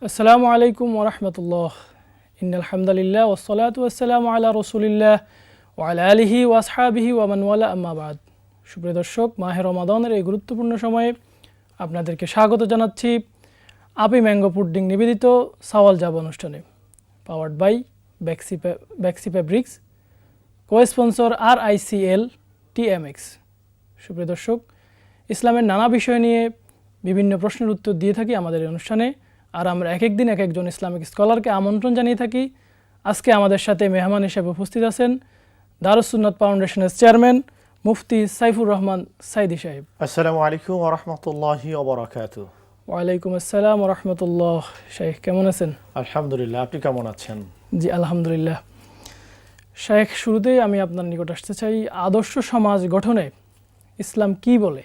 আসসালামু আলাইকুম ওরহমতুল্লাহ। ইন্নাল হামদুলিল্লাহ ওয়াসসালাতু ওয়াসসালামু আলা রাসূলিল্লাহ ওয়া আলা আলিহি ওয়া আসহাবিহি ওয়া মান ওয়ালা, আম্মা বাদ। সুপ্রিয় দর্শক, মাহে রমাদানের এই গুরুত্বপূর্ণ সময়ে আপনাদেরকে স্বাগত জানাচ্ছি আপি ম্যাঙ্গো পুডিং নিবেদিত সাওয়াল জাব অনুষ্ঠানে, powered by Baxy fabrics, co-sponsor RICL TMX। সুপ্রিয় দর্শক, ইসলামের নানা বিষয় নিয়ে বিভিন্ন প্রশ্নের উত্তর দিয়ে থাকি আমাদের এই অনুষ্ঠানে, আর আমরা এক একদিন এক একজন ইসলামিক স্কলারকে আমন্ত্রণ জানিয়ে থাকি। আজকে আমাদের সাথে মেহমান হিসেবে উপস্থিত আছেন দারুস সুন্নাত ফাউন্ডেশনের চেয়ারম্যান মুফতি সাইফুর রহমান সাইদি সাহেব। আসসালামু আলাইকুম ওয়া রাহমাতুল্লাহি ওয়া বারাকাতুহু। ওয়ালাইকুম আসসালাম ওয়া রাহমাতুল্লাহ। শাইখ কেমন আছেন? আলহামদুলিল্লাহ, আপনি কেমন আছেন? জি আলহামদুলিল্লাহ। শাইখ, শুরুতেই আমি আপনার নিকট আসতে চাই, আদর্শ সমাজ গঠনে ইসলাম কি বলে?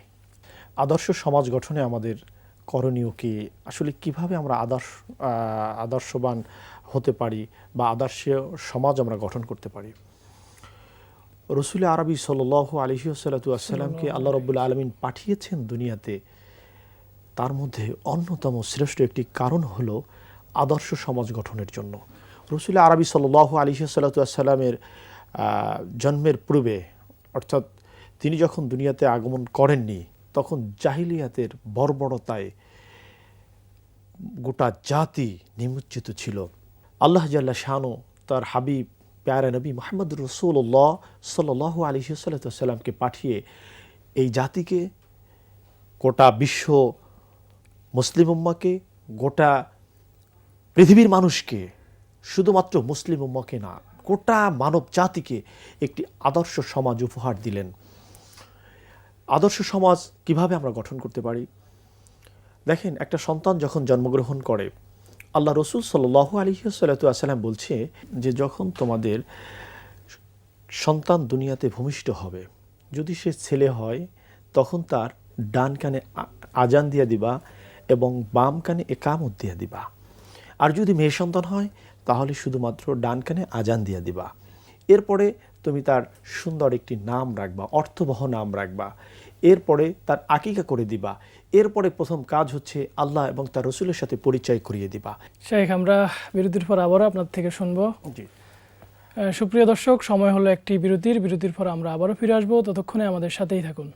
আদর্শ সমাজ গঠনে আমাদের করণীয় কি, আসলে কিভাবে আমরা আদর্শবান হতে পারি বা আদর্শ সমাজ আমরা গঠন করতে পারি? রসুল আরবি সাল্লাল্লাহু আলাইহি ওয়াসাল্লামকে আল্লাহ রাব্বুল আলামিন পাঠিয়েছেন দুনিয়াতে। তার মধ্যে অন্যতম শ্রেষ্ঠ একটি কারণ হলো আদর্শ সমাজ গঠনের জন্য। রসুল আরবি সাল্লাল্লাহু আলাইহি ওয়াসাল্লামের জন্মের পূর্বে, অর্থাৎ তিনি যখন দুনিয়াতে আগমন করেননি, তখন জাহিলিয়াতের বর্বরতায় গোটা জাতি নিমজ্জিত ছিল। আল্লাহ জাল্লা শানু তার হাবিব প্যারা নবী মুহাম্মদ রাসূলুল্লাহ সাল্লাল্লাহু আলাইহি ওয়াসাল্লামকে পাঠিয়ে এই জাতিকে, গোটা বিশ্ব মুসলিম উম্মাহকে, গোটা পৃথিবীর মানুষকে, শুধুমাত্র মুসলিম উম্মাহকে না, গোটা মানব জাতিকে একটি আদর্শ সমাজ উপহার দিলেন। আদর্শ সমাজ কিভাবে আমরা গঠন করতে পারি? দেখেন, একটা সন্তান যখন জন্মগ্রহণ করে, আল্লাহ রসুল সাল্লাল্লাহু আলাইহি ওয়াসাল্লাম বলছে যে যখন তোমাদের সন্তান দুনিয়াতে ভূমিষ্ঠ হবে, যদি সে ছেলে হয় তখন তার ডান কানে আজান দিয়া দিবা এবং বাম কানে একামত দিয়া দিবা, আর যদি মেয়ে সন্তান হয় তাহলে শুধুমাত্র ডান কানে আজান দিয়া দিবা। এরপরে তুমি তার সুন্দর একটি নাম রাখবা, অর্থবহ নাম রাখবা। এরপরে তার আকিকা করে দিবা। এরপরে প্রথম কাজ হচ্ছে আল্লাহ এবং তার রসুলের সাথে পরিচয় করিয়ে দিবা। শাইখ, আমরা বিরতির পর আবারও আপনার থেকে শুনবো। জি, সুপ্রিয় দর্শক, সময় হলো একটি বিরতির পর আমরা আবারও ফিরে আসবো। ততক্ষণে আমাদের সাথেই থাকুন।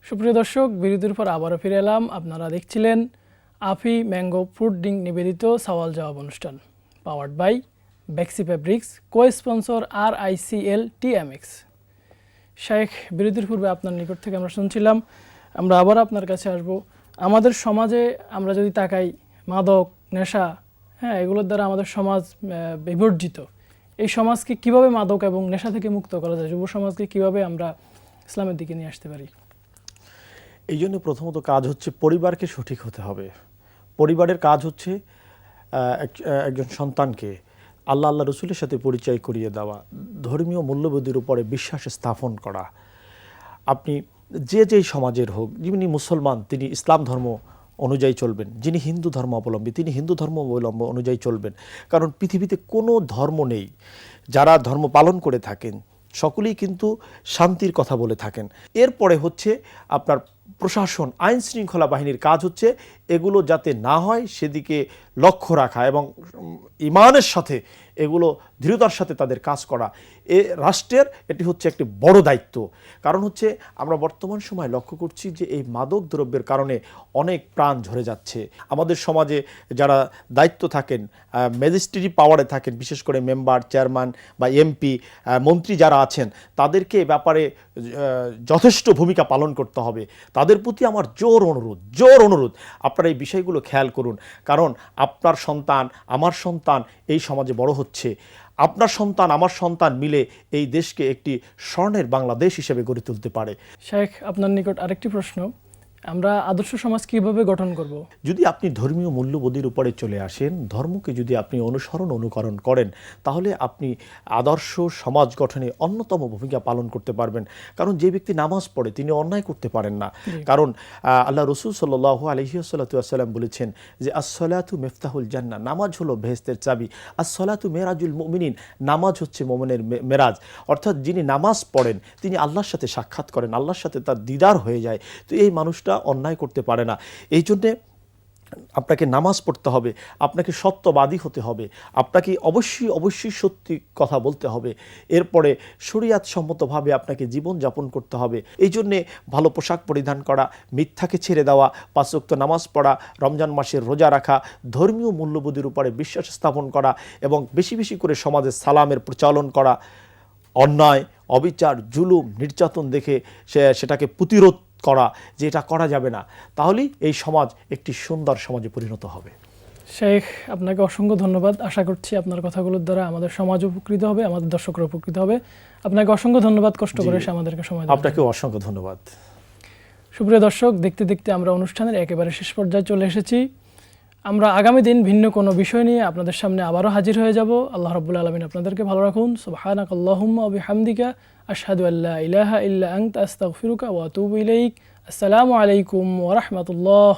সুপ্রিয় দর্শক, বিরতির পর আবারও ফিরে এলাম। আপনারা দেখছিলেন আফি ম্যাঙ্গো পুডিং নিবেদিত সওয়াল জবাব অনুষ্ঠান, powered by Baxy fabrics, co-sponsor RICL TMX। Shaikh, বিরতির পূর্বে আপনার নিকট থেকে আমরা শুনছিলাম, আমরা আবার আপনার কাছে আসব। আমাদের সমাজে আমরা যদি তাকাই, মাদক, নেশা, এগুলোর দ্বারা আমাদের সমাজ বিবর্জিত। এই সমাজকে কিভাবে মাদক এবং নেশা থেকে মুক্ত করা যায়? যুব সমাজকে কিভাবে আমরা ইসলামের দিকে নিয়ে আসতে পারি? এই জন্য প্রথমত কাজ হচ্ছে পরিবারকে সঠিক হতে হবে। পরিবারের কাজ হচ্ছে একজন সন্তানকে আল্লাহ রসুলের সাথে পরিচয় করিয়ে দেওয়া, ধর্মীয় মূল্যবোধের উপরে বিশ্বাস স্থাপন করা। আপনি যেই সমাজের হোক, যিনি মুসলমান তিনি ইসলাম ধর্ম অনুযায়ী চলবেন, যিনি হিন্দু ধর্ম অবলম্বী তিনি হিন্দু ধর্ম অনুযায়ী চলবেন। কারণ পৃথিবীতে কোনো ধর্ম নেই, যারা ধর্ম পালন করে থাকেন সকলেই কিন্তু শান্তির কথা বলে থাকেন। এরপরে হচ্ছে আপনার প্রশাসন, আইন শৃঙ্খলা বাহিনীর কাজ হচ্ছে এগুলো যাতে না হয় সেদিকে লক্ষ্য রাখা এবং ইমানের সাথে এগুলো দৃঢ়তার সাথে তাদের কাজ করা। রাষ্ট্রের এটি হচ্ছে একটি বড় দায়িত্ব। কারণ হচ্ছে আমরা বর্তমান সময় লক্ষ্য করছি যে এই মাদক দ্রব্যের কারণে অনেক প্রাণ ঝরে যাচ্ছে। আমাদের সমাজে যারা দায়িত্ব থাকেন, ম্যাজিস্ট্রেটি পাওয়ারে থাকেন, বিশেষ করে মেম্বার, চেয়ারম্যান বা MP, মন্ত্রী যারা আছেন, তাদেরকে এ ব্যাপারে যথেষ্ট ভূমিকা পালন করতে হবে। তাদের প্রতি আমার জোর অনুরোধ আপনারা এই বিষয়গুলো খেয়াল করুন। কারণ আপনার সন্তান, আমার সন্তান এই সমাজে বড় হচ্ছে। আপনার সন্তান, আমার সন্তান মিলে এই দেশকে একটি স্বর্ণের বাংলাদেশ হিসেবে গড়ে তুলতে পারে। শেখ, আপনার নিকট আরেকটি প্রশ্ন। আমরা আদর্শ সমাজ কিভাবে গঠন করব? যদি আপনি ধর্মীয় মূল্যবোধের উপরে চলে আসেন, ধর্মকে যদি আপনি অনুকরণ করেন, তাহলে আপনি আদর্শ সমাজ গঠনে অন্যতম ভূমিকা পালন করতে পারবেন। কারণ যে ব্যক্তি নামাজ পড়ে তিনি অন্যায় করতে পারেন না। কারণ আল্লাহ রসুল সাল্লাল্লাহু আলাইহি ওয়াসাল্লাম বলেছেন যে আসসালাতু মিফতাহুল জান্নাহ, নামাজ হলো বেহেশতের চাবি। আসসালাতু মেরাজুল মুমিনিন, নামাজ হচ্ছে মুমিনের মেরাজ। অর্থাৎ যিনি নামাজ পড়েন তিনি আল্লাহর সাথে সাক্ষাৎ করেন, আল্লাহর সাথে তার দিদার হয়ে যায়। তো এই মানুষটা অন্যায় করতে পারে না। এই জন্যে আপনাকে নামাজ পড়তে হবে, আপনাকে সত্যবাদী হতে হবে, আপনাকে অবশ্যই সত্যি কথা বলতে হবে। এরপরে শরিয়াত সম্মতভাবে আপনাকে জীবন যাপন করতে হবে। এই জন্যে ভালো পোশাক পরিধান করা, মিথ্যাকে ছেড়ে দেওয়া, 5 ওয়াক্ত নামাজ পড়া, রমজান মাসের রোজা রাখা, ধর্মীয় মূল্যবোধের উপরে বিশ্বাস স্থাপন করা এবং বেশি বেশি করে সমাজে সালামের প্রচলন করা, অন্যায়, অবিচার, জুলুম, নির্যাতন দেখে সেটাকে প্রতিরোধ করা, যে এটা করা যাবে না, তাহলেই এই সমাজ একটি সুন্দর সমাজে পরিণত হবে। শেখ, আপনাকে অসংখ্য ধন্যবাদ। আশা করছি আপনার কথাগুলোর দ্বারা আমাদের সমাজ উপকৃত হবে, আমাদের দর্শকরা উপকৃত হবে। আপনাকে অসংখ্য ধন্যবাদ কষ্ট করে এসে আমাদেরকে সময় দেওয়ার জন্য। আপনাকেও অসংখ্য ধন্যবাদ। সুপ্রিয় দর্শক, দেখতে দেখতে আমরা অনুষ্ঠানের একেবারে শেষ পর্যায়ে চলে এসেছি। আমরা আগামী দিন ভিন্ন কোনো বিষয় নিয়ে আপনাদের সামনে আবারও হাজির হয়ে যাব। আল্লাহ রাব্বুল আলামিন আপনাদেরকে ভালো রাখুন। সুবহানাকাল্লাহুম্মা ওয়া বিহামদিকা আশহাদু আল্লা ইলাহা ইল্লা আনতা আস্তাগফিরুকা ওয়া আতুবু ইলাইক। আসসালামু আলাইকুম ওয়া রাহমাতুল্লাহ।